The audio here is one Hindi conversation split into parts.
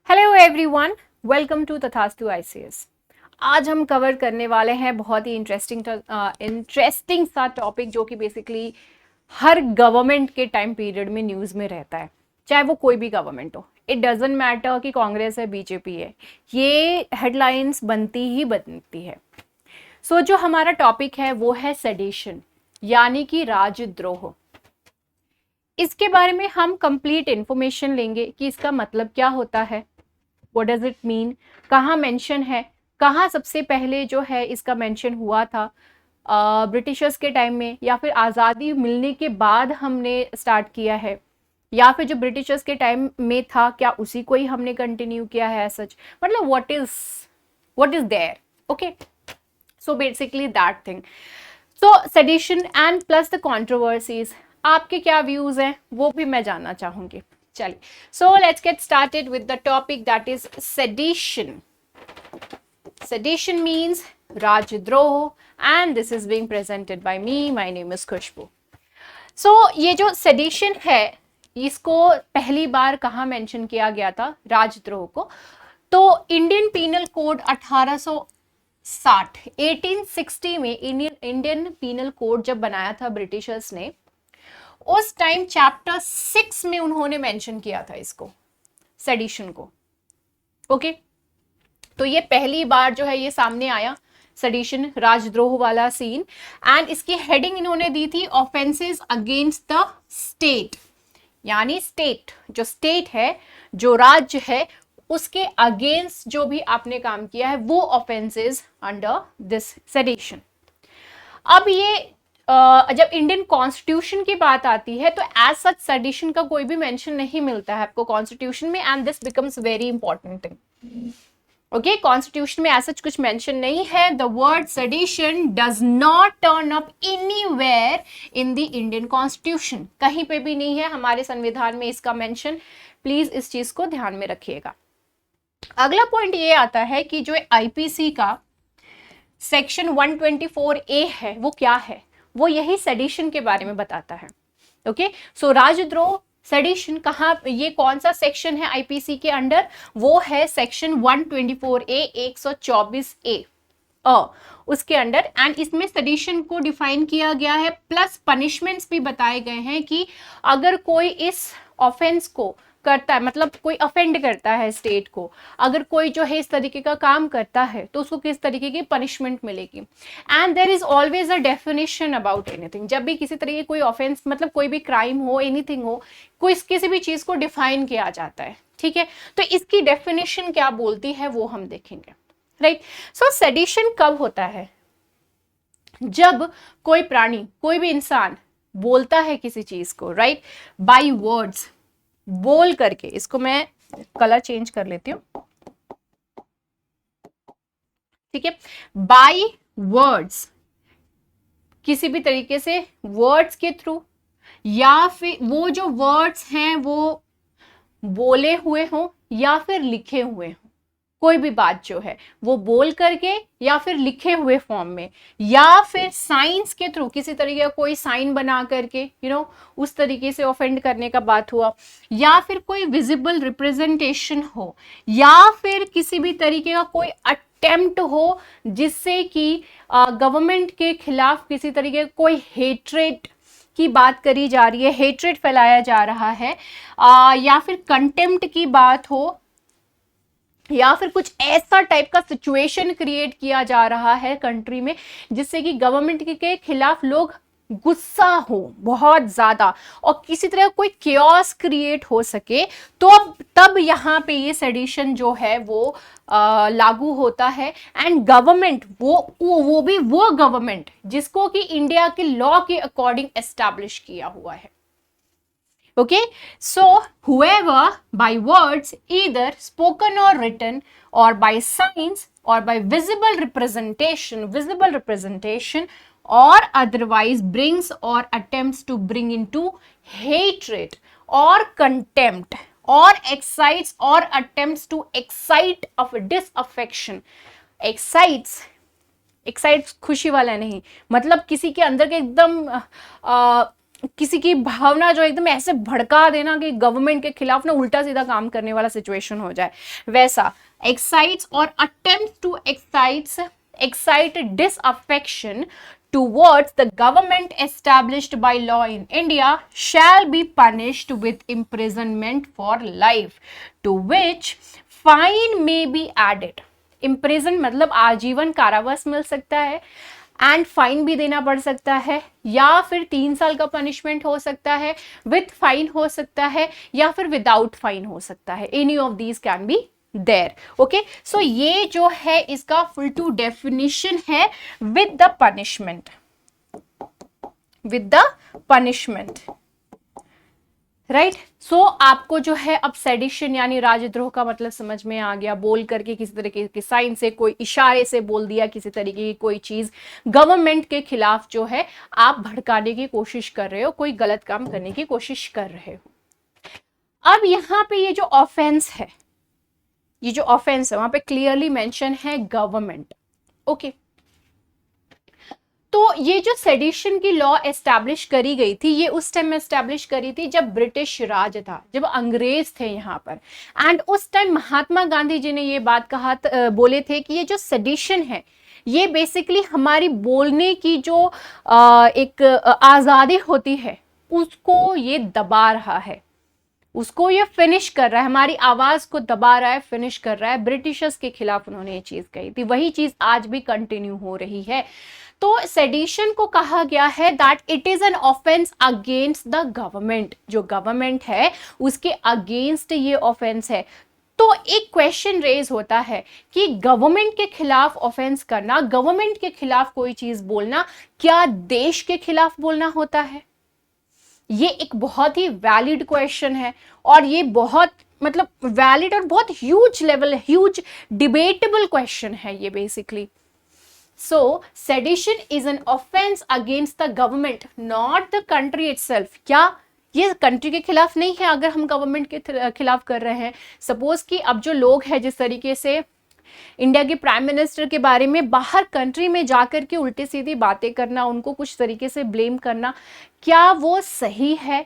हेलो एवरीवन, वेलकम टू तथास्तु आईसीएस। आज हम कवर करने वाले हैं बहुत ही इंटरेस्टिंग सा टॉपिक जो कि बेसिकली हर गवर्नमेंट के टाइम पीरियड में न्यूज़ में रहता है, चाहे वो कोई भी गवर्नमेंट हो। इट डजेंट मैटर कि कांग्रेस है बीजेपी है, ये हेडलाइंस बनती ही बनती है। सो जो हमारा टॉपिक है वो है सेडिशन, यानी कि राजद्रोह। इसके बारे में हम कंप्लीट इंफॉर्मेशन लेंगे कि इसका मतलब क्या होता है, व्हाट डज इट मीन, कहाँ मेंशन है, कहाँ सबसे पहले जो है इसका मेंशन हुआ था, ब्रिटिशर्स के टाइम में या फिर आज़ादी मिलने के बाद हमने स्टार्ट किया है, या फिर जो ब्रिटिशर्स के टाइम में था क्या उसी को ही हमने कंटिन्यू किया है सच, मतलब what is there. Okay, so basically that thing. So sedition and plus the controversies, आपके क्या व्यूज हैं वो भी मैं जानना चाहूंगी। चलिए, so let's get started with the topic that is sedition. Sedition means राजद्रोह and this is being presented by me, my name is Khushboo. So ये जो सेडिशन है इसको पहली बार कहाँ मेंशन किया गया था, राजद्रोह को? तो इंडियन पीनल कोड 1860 में इंडियन पीनल कोड जब बनाया था ब्रिटिशर्स ने, उस टाइम चैप्टर 6 में उन्होंने मेंशन किया था इसको, सेडिशन को। ओके, तो ये पहली बार जो है ये सामने आया, सेडिशन, राजद्रोह वाला सीन। एंड इसकी हेडिंग इन्होंने दी थी ऑफेंसेस अगेंस्ट द स्टेट, यानी स्टेट, जो स्टेट है, जो राज्य है, उसके अगेंस्ट जो भी आपने काम किया है वो ऑफेंसेस अंडर दिस सेडिशन। अब ये जब इंडियन कॉन्स्टिट्यूशन की बात आती है तो एज सच सेडिशन का कोई भी मेंशन नहीं मिलता है आपको कॉन्स्टिट्यूशन में, and this becomes very important thing. Okay, constitution में ऐसा कुछ मेंशन नहीं है। The word sedition does not turn up anywhere in the Indian constitution, कहीं पे भी नहीं है हमारे संविधान में इसका मेंशन। प्लीज इस चीज को ध्यान में रखिएगा। अगला पॉइंट ये आता है कि जो आईपीसी का सेक्शन 124A है वो क्या है, वो यही सेडिशन के बारे में बताता है। ओके, सो राजद्रोह, सेडिशन, कहाँ, ये कौन सा सेक्शन है आईपीसी के अंडर? वो है सेक्शन 124A, 124A उसके अंडर। एंड इसमें सेडिशन को डिफाइन किया गया है, प्लस पनिशमेंट्स भी बताए गए हैं कि अगर कोई इस ऑफेंस को करता है, मतलब कोई अफेंड करता है स्टेट को, अगर कोई जो है इस तरीके का काम करता है तो उसको किस तरीके की पनिशमेंट मिलेगी। And there is always a definition about anything. जब भी किसी तरीके कोई ऑफेंस, मतलब कोई भी क्राइम हो, एनीथिंग हो, कोई किसी भी चीज को डिफाइन किया जाता है, ठीक है, तो इसकी डेफिनेशन क्या बोलती है वो हम देखेंगे, राइट। सो सेडिशन कब होता है? जब कोई प्राणी, कोई भी इंसान बोलता है किसी चीज को, राइट, बाय वर्ड्स, बोल करके, इसको मैं कलर चेंज कर लेती हूं, ठीक है, बाय वर्ड्स, किसी भी तरीके से वर्ड्स के थ्रू, या फिर वो जो वर्ड्स हैं वो बोले हुए हों या फिर लिखे हुए हों, कोई भी बात जो है वो बोल करके या फिर लिखे हुए फॉर्म में, या फिर साइंस के थ्रू, किसी तरीके का कोई साइन बना करके, उस तरीके से ऑफेंड करने का बात हुआ, या फिर कोई विजिबल रिप्रेजेंटेशन हो, या फिर किसी भी तरीके का कोई अटेम्प्ट हो जिससे कि गवर्नमेंट के खिलाफ किसी तरीके का कोई हेट्रेट की बात करी जा रही है, हेट्रेट फैलाया जा रहा है, या फिर कंटेम्प्ट की बात हो, या फिर कुछ ऐसा टाइप का सिचुएशन क्रिएट किया जा रहा है कंट्री में जिससे कि गवर्नमेंट के खिलाफ लोग गुस्सा हो बहुत ज्यादा और किसी तरह कोई केओस क्रिएट हो सके, तो तब यहाँ पे ये सेडिशन जो है वो लागू होता है। एंड गवर्नमेंट, वो भी वो गवर्नमेंट जिसको कि इंडिया के लॉ के अकॉर्डिंग एस्टैब्लिश किया हुआ है। Okay, so whoever by words, either spoken or written, or by signs, or by visible representation, or otherwise brings or attempts to bring into hatred or contempt, or excites or attempts to excite of disaffection, excites खुशी वाला नहीं, मतलब किसी के अंदर के एकदम किसी की भावना जो एकदम ऐसे भड़का देना कि गवर्नमेंट के खिलाफ ना उल्टा सीधा काम करने वाला सिचुएशन हो जाए, वैसा। एक्साइट्स और attempt to excite disaffection towards the government established by law in India shall be punished with imprisonment for life, to which fine may be added. Imprison मतलब आजीवन कारावास मिल सकता है, एंड फाइन भी देना पड़ सकता है, या फिर 3 साल का पनिशमेंट हो सकता है, विथ फाइन हो सकता है, या फिर विदाउट फाइन हो सकता है। Any of these can be there. Okay, so ये जो है इसका फुल टू डेफिनेशन है with the punishment, right. So आपको जो है अब सेडिशन यानी राजद्रोह का मतलब समझ में आ गया। बोल करके किसी तरीके के साइन से, कोई इशारे से बोल दिया किसी तरीके की कोई चीज गवर्नमेंट के खिलाफ जो है आप भड़काने की कोशिश कर रहे हो, कोई गलत काम करने की कोशिश कर रहे हो। अब यहाँ पे ये जो ऑफेंस है, वहां पे क्लियरली मेंशन है गवर्नमेंट। ओके, तो ये जो सेडिशन की लॉ एस्टैब्लिश करी गई थी, ये उस टाइम में एस्टैब्लिश करी थी जब ब्रिटिश राज था, जब अंग्रेज थे यहाँ पर। एंड उस टाइम महात्मा गांधी जी ने ये बात बोले थे कि ये जो सेडिशन है ये बेसिकली हमारी बोलने की जो एक आज़ादी होती है उसको ये दबा रहा है, उसको ये फिनिश कर रहा है, हमारी आवाज को दबा रहा है, फिनिश कर रहा है। ब्रिटिशर्स के खिलाफ उन्होंने ये चीज कही थी, वही चीज आज भी कंटिन्यू हो रही है। तो सेडिशन को कहा गया है that it is an offence against the government, जो गवर्नमेंट है उसके अगेंस्ट ये ऑफेंस है। तो एक क्वेश्चन रेज होता है कि गवर्नमेंट के खिलाफ ऑफेंस करना, गवर्नमेंट के खिलाफ कोई चीज बोलना, क्या देश के खिलाफ बोलना होता है? ये एक बहुत ही वैलिड क्वेश्चन है, और ये बहुत मतलब वैलिड और बहुत huge level, huge debatable question है ये basically. So sedition is an offence against the government, not the country itself. क्या ये कंट्री के खिलाफ नहीं है अगर हम गवर्नमेंट के खिलाफ कर रहे हैं? सपोज कि अब जो लोग हैं, जिस तरीके से इंडिया के प्राइम मिनिस्टर के बारे में बाहर कंट्री में जाकर के उल्टी सीधी बातें करना, उनको कुछ तरीके से ब्लेम करना, क्या वो सही है?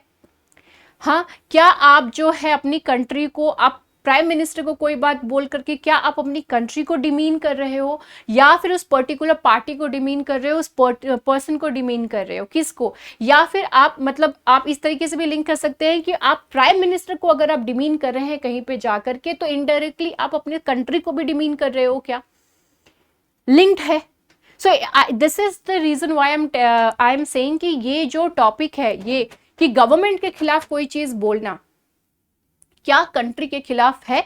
हाँ, क्या आप जो है अपनी कंट्री को, आप प्राइम मिनिस्टर को कोई बात बोल करके क्या आप अपनी कंट्री को डिमीन कर रहे हो, या फिर उस पर्टिकुलर पार्टी को डिमीन कर रहे हो, उस पर्सन को डिमीन कर रहे हो? किसको? या फिर आप मतलब आप इस तरीके से भी लिंक कर सकते हैं कि आप प्राइम मिनिस्टर को अगर आप डिमीन कर रहे हैं कहीं पे जाकर के, तो इनडायरेक्टली आप अपने कंट्री को भी डिमीन कर रहे हो। क्या लिंक्ड है? So this is the reason why I am saying कि ये जो टॉपिक है, ये कि गवर्नमेंट के खिलाफ कोई चीज बोलना क्या कंट्री के खिलाफ है?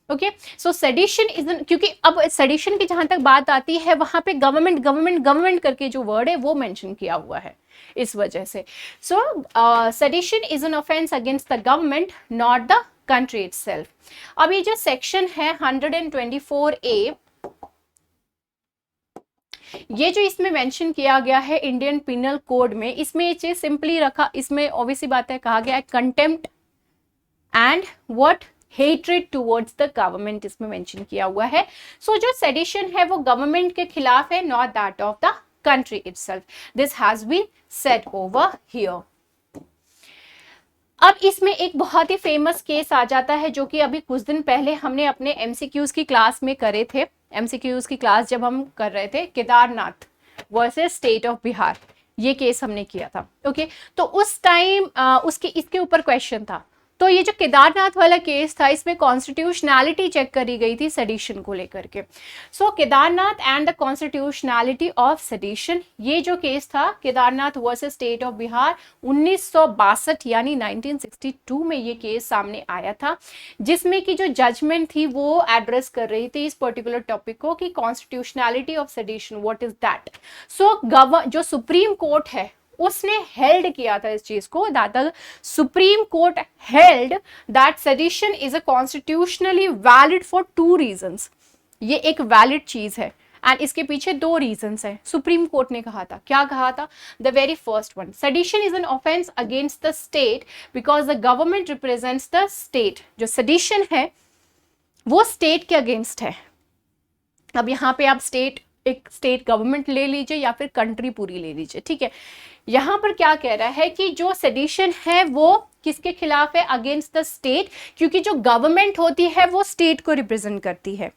ओके, सो सेडिशन इज, क्योंकि अब सेडिशन की जहां तक बात आती है वहां पे गवर्नमेंट करके जो वर्ड है वो मेंशन किया हुआ है, इस वजह से। So sedition is an offence against the government, not the country itself. अब ये जो सेक्शन है 124A, ये जो इसमें मेंशन किया गया है इंडियन पिनल कोड में, इसमें ये चीज सिंपली रखा, इसमें ऑब्वियसली बात है, कहा गया है contempt and what, hatred towards the government, इसमें मेंशन किया हुआ है। सो जो सेडिशन है वो गवर्नमेंट के खिलाफ है, not that of the country itself. This has been said over here. अब इसमें एक बहुत ही फेमस केस आ जाता है जो कि अभी कुछ दिन पहले हमने अपने एमसीक्यूज की क्लास में करे थे। एमसीक्यूज की क्लास जब हम कर रहे थे, Kedarnath versus state of Bihar, ये केस हमने किया था। ओके, तो उस टाइम इसके ऊपर क्वेश्चन था। तो ये जो केदारनाथ वाला केस था, इसमें कॉन्स्टिट्यूशनैलिटी चेक करी गई थी सेडिशन को लेकर के। So Kedarnath and the constitutionality of sedition, ये जो केस था Kedarnath versus state of Bihar, 1962 यानी 1962 में ये केस सामने आया था, जिसमें कि जो जजमेंट थी वो एड्रेस कर रही थी इस पर्टिकुलर टॉपिक को कि constitutionality of sedition, what is that. So जो सुप्रीम कोर्ट है उसने हेल्ड किया था इस चीज को, that the supreme court held that sedition is a constitutionally valid for 2 reasons. ये एक वैलिड चीज है एंड इसके पीछे 2 रीजंस हैं। सुप्रीम कोर्ट ने कहा था, क्या कहा था? The very first one, sedition is an offence against the state because the government represents the state. जो सेडिशन है वो स्टेट के अगेंस्ट है। अब यहाँ पे आप स्टेट एक स्टेट गवर्नमेंट ले लीजिए या फिर कंट्री पूरी ले लीजिए, ठीक है। यहाँ पर क्या कह रहा है कि जो सेडिशन है वो किसके खिलाफ है, अगेंस्ट द स्टेट, क्योंकि जो गवर्नमेंट होती है वो स्टेट को रिप्रेजेंट करती है।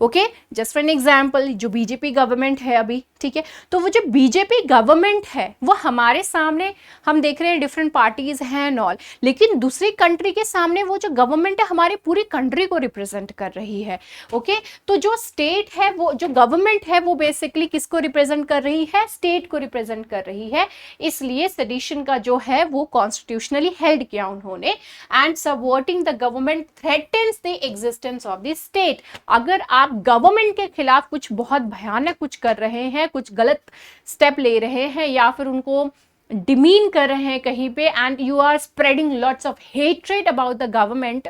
Okay, just for an example, जो बीजेपी गवर्नमेंट है अभी, ठीक है, तो वो जो बीजेपी गवर्नमेंट है वो हमारे सामने हम देख रहे हैं डिफरेंट पार्टीज हैं एंड ऑल, लेकिन दूसरी कंट्री के सामने वो जो गवर्नमेंट है हमारी पूरी कंट्री को रिप्रेजेंट कर रही है। ओके, तो जो स्टेट है वो, जो गवर्नमेंट है वो बेसिकली किसको रिप्रेजेंट कर रही है, स्टेट को रिप्रेजेंट कर रही है। इसलिए सेडिशन का जो है वो कॉन्स्टिट्यूशनली हेल्ड किया उन्होंने। And subverting the government threatens the existence of the state. अगर आप गवर्नमेंट के खिलाफ कुछ बहुत भयानक कुछ कर रहे हैं, कुछ गलत स्टेप ले रहे हैं या फिर उनको डिमीन कर रहे हैं कहीं पे, and you are spreading lots of hatred about the government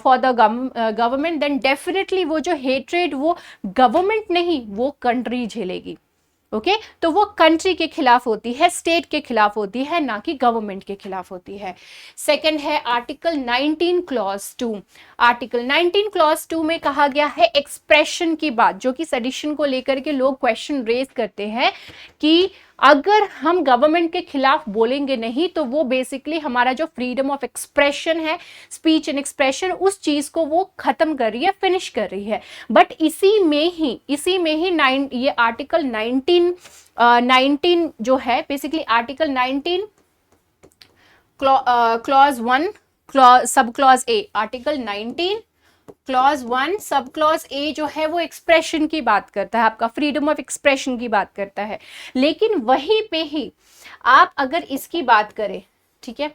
for the government, then definitely वो जो हेट्रेड वो गवर्नमेंट नहीं वो कंट्री झेलेगी। ओके, तो वो कंट्री के खिलाफ होती है, स्टेट के खिलाफ होती है, ना कि गवर्नमेंट के खिलाफ होती है। सेकंड है आर्टिकल 19 क्लॉज 2। आर्टिकल 19 क्लॉज 2 में कहा गया है एक्सप्रेशन की बात, जो कि सेडिशन को लेकर के लोग क्वेश्चन रेज करते हैं कि अगर हम गवर्नमेंट के खिलाफ बोलेंगे नहीं तो वो बेसिकली हमारा जो फ्रीडम ऑफ एक्सप्रेशन है, स्पीच एंड एक्सप्रेशन, उस चीज को वो खत्म कर रही है, फिनिश कर रही है। बट इसी में ही ये आर्टिकल 19 जो है basically article 19 clause 1 sub clause A, article 19 clause 1 sub clause A जो है वो एक्सप्रेशन की बात करता है, आपका फ्रीडम ऑफ एक्सप्रेशन की बात करता है। लेकिन वहीं पे ही आप अगर इसकी बात करें, ठीक है,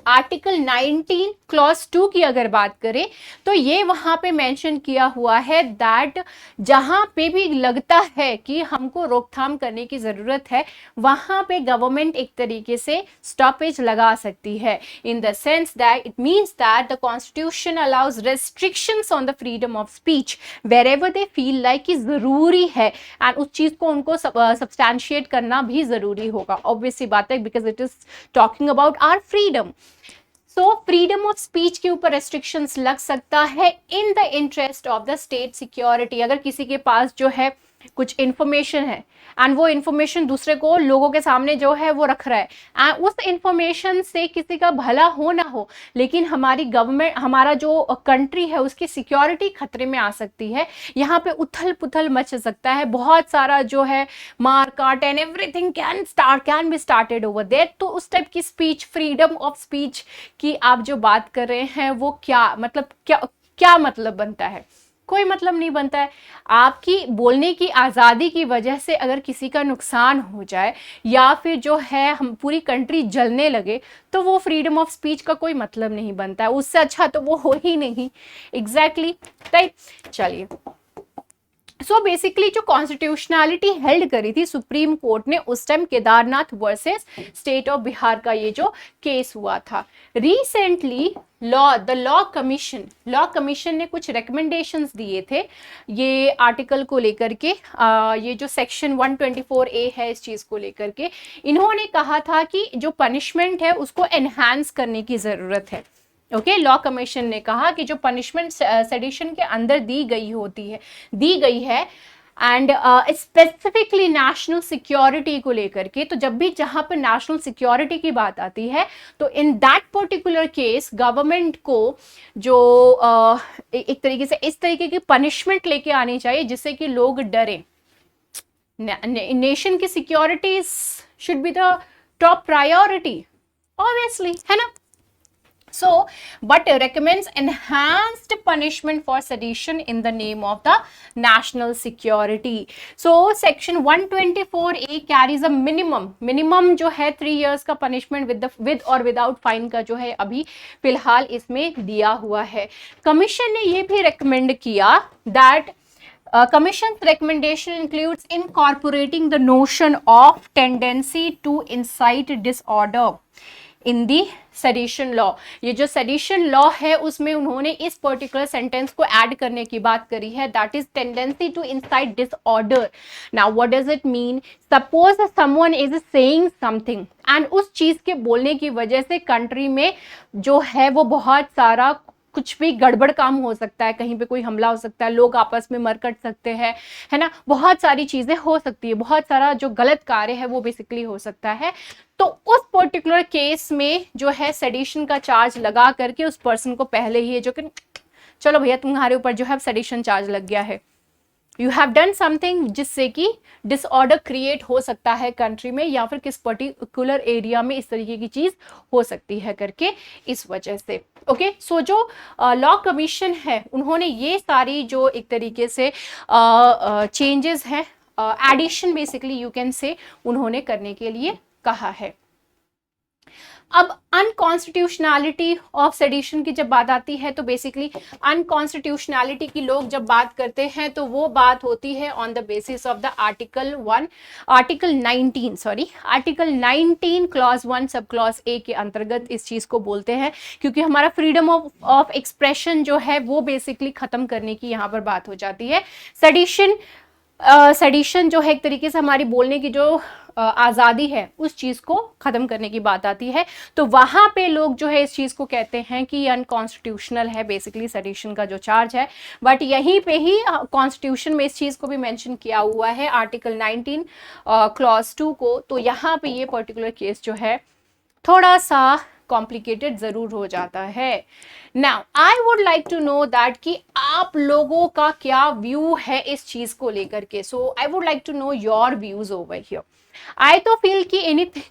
आर्टिकल 19 क्लॉज 2 की अगर बात करें तो ये वहां पे मेंशन किया हुआ है दैट जहां पे भी लगता है कि हमको रोकथाम करने की जरूरत है वहां पे गवर्नमेंट एक तरीके से स्टॉपेज लगा सकती है, in the sense that it means that the constitution allows restrictions on the freedom of speech wherever they feel like कि जरूरी है, एंड उस चीज को उनको सब्सटैंशिएट करना भी जरूरी होगा। ऑब्वियसली बात है, because it is talking about our freedom. So freedom of speech के ऊपर रेस्ट्रिक्शंस लग सकता है in the interest of the state security. अगर किसी के पास जो है कुछ इंफॉर्मेशन है एंड वो इंफॉर्मेशन दूसरे को लोगों के सामने जो है वो रख रहा है, एंड उस इंफॉर्मेशन से किसी का भला हो ना हो, लेकिन हमारी गवर्नमेंट, हमारा जो कंट्री है उसकी सिक्योरिटी खतरे में आ सकती है, यहाँ पे उथल पुथल मच सकता है, बहुत सारा जो है मार काट and everything can be started over there. तो उस टाइप की स्पीच, फ्रीडम ऑफ स्पीच की आप जो बात कर रहे हैं वो क्या मतलब बनता है? कोई मतलब नहीं बनता है। आपकी बोलने की आज़ादी की वजह से अगर किसी का नुकसान हो जाए या फिर जो है हम पूरी कंट्री जलने लगे तो वो फ्रीडम ऑफ स्पीच का कोई मतलब नहीं बनता है, उससे अच्छा तो वो हो ही नहीं। Exactly right. चलिए, सो बेसिकली जो कॉन्स्टिट्यूशनैलिटी हेल्ड करी थी सुप्रीम कोर्ट ने उस time Kedarnath versus state of Bihar का ये जो केस हुआ था। रिसेंटली लॉ कमीशन ने कुछ रिकमेंडेशंस दिए थे ये आर्टिकल को लेकर के, ये जो सेक्शन 124A है इस चीज को लेकर के इन्होंने कहा था कि जो पनिशमेंट है उसको एनहांस करने की जरूरत है। ओके, लॉ कमीशन ने कहा कि जो पनिशमेंट सेडिशन के अंदर दी गई है एंड स्पेसिफिकली नेशनल सिक्योरिटी को लेकर के, तो जब भी जहां पर नेशनल सिक्योरिटी की बात आती है तो in that particular case government को जो एक तरीके से इस तरीके की पनिशमेंट लेके आनी चाहिए जिससे कि लोग डरें। नेशन की security should be the top priority obviously, है ना। So, but recommends enhanced punishment for sedition in the name of the national security. So, section 124A carries a minimum जो है 3 years का punishment with or without fine का जो है अभी फिलहाल इसमें दिया हुआ है। कमीशन ने ये भी recommend किया that Commission's recommendation includes incorporating the notion of tendency to incite disorder in the sedition law. ये जो सेडिशन लॉ है उसमें उन्होंने इस पर्टिकुलर सेंटेंस को ऐड करने की बात करी है, that is tendency to incite disorder. Now what does it mean? Suppose someone is saying something and उस चीज के बोलने की वजह से कंट्री में जो है वो बहुत सारा कुछ भी गड़बड़ काम हो सकता है, कहीं पे कोई हमला हो सकता है, लोग आपस में मर कट सकते हैं, है ना, बहुत सारी चीजें हो सकती है, बहुत सारा जो गलत कार्य है वो बेसिकली हो सकता है। तो उस पर्टिकुलर केस में जो है सेडिशन का चार्ज लगा करके उस पर्सन को पहले ही है जो कि चलो भैया तुम्हारे ऊपर जो है सेडिशन चार्ज लग गया है, यू हैव डन समथिंग जिससे कि डिसऑर्डर क्रिएट हो सकता है कंट्री में, या फिर किस पर्टिकुलर एरिया में इस तरीके की चीज हो सकती है करके, इस वजह से। ओके, सो जो लॉ कमीशन है उन्होंने ये सारी जो एक तरीके से चेंजेस हैं, addition basically you can say, उन्होंने करने के लिए कहा है। अब अनकॉन्स्टिट्यूशनैलिटी ऑफ सेडिशन की जब बात आती है तो बेसिकली अनकॉन्स्टिट्यूशनैलिटी की लोग जब बात करते हैं तो वो बात होती है on the basis of the article 19 clause 1 sub clause A के अंतर्गत इस चीज को बोलते हैं, क्योंकि हमारा फ्रीडम ऑफ एक्सप्रेशन जो है वो बेसिकली खत्म करने की यहाँ पर बात हो जाती है। सेडिशन जो है एक तरीके से हमारी बोलने की जो आज़ादी है उस चीज़ को ख़त्म करने की बात आती है, तो वहाँ पे लोग जो है इस चीज़ को कहते हैं कि अनकॉन्स्टिट्यूशनल है बेसिकली सेडिशन का जो चार्ज है। बट यहीं पे ही कॉन्स्टिट्यूशन में इस चीज़ को भी मेंशन किया हुआ है आर्टिकल 19 क्लॉज 2 को, तो यहाँ पे ये पर्टिकुलर केस जो है थोड़ा सा कॉम्प्लिकेटेड जरूर हो जाता है। Now I would like to know that कि आप लोगों का क्या व्यू है इस चीज को लेकर के। So I would like to know your views over here. I तो फील कि एनीथिंग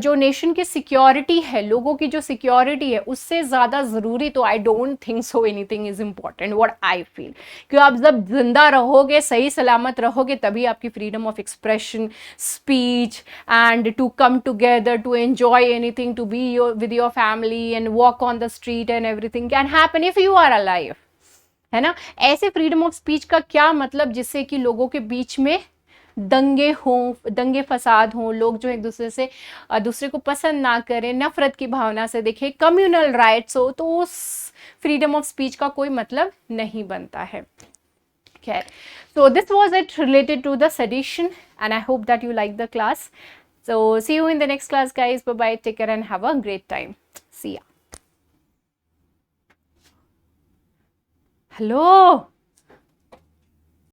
जो नेशन की सिक्योरिटी है, लोगों की जो सिक्योरिटी है उससे ज्यादा जरूरी तो I don't think so anything is important, what I feel. क्यों आप जब जिंदा रहोगे, सही सलामत रहोगे, तभी आपकी freedom of expression, speech and to come together, to enjoy anything, to be with your family and walk on the street and everything can happen if you are alive, है ना। ऐसे फ्रीडम ऑफ स्पीच का क्या मतलब जिससे कि लोगों के बीच में दंगे हों, दंगे फसाद हों, लोग जो एक दूसरे को पसंद ना करें, नफरत की भावना से देखें, कम्युनल राइट्स हो, तो उस फ्रीडम ऑफ स्पीच का कोई मतलब नहीं बनता है। खैर, so this was it related to the sedition and I hope that you like the class. So see you in the next class guys. Bye bye, take care and have a great time. See ya. Hello.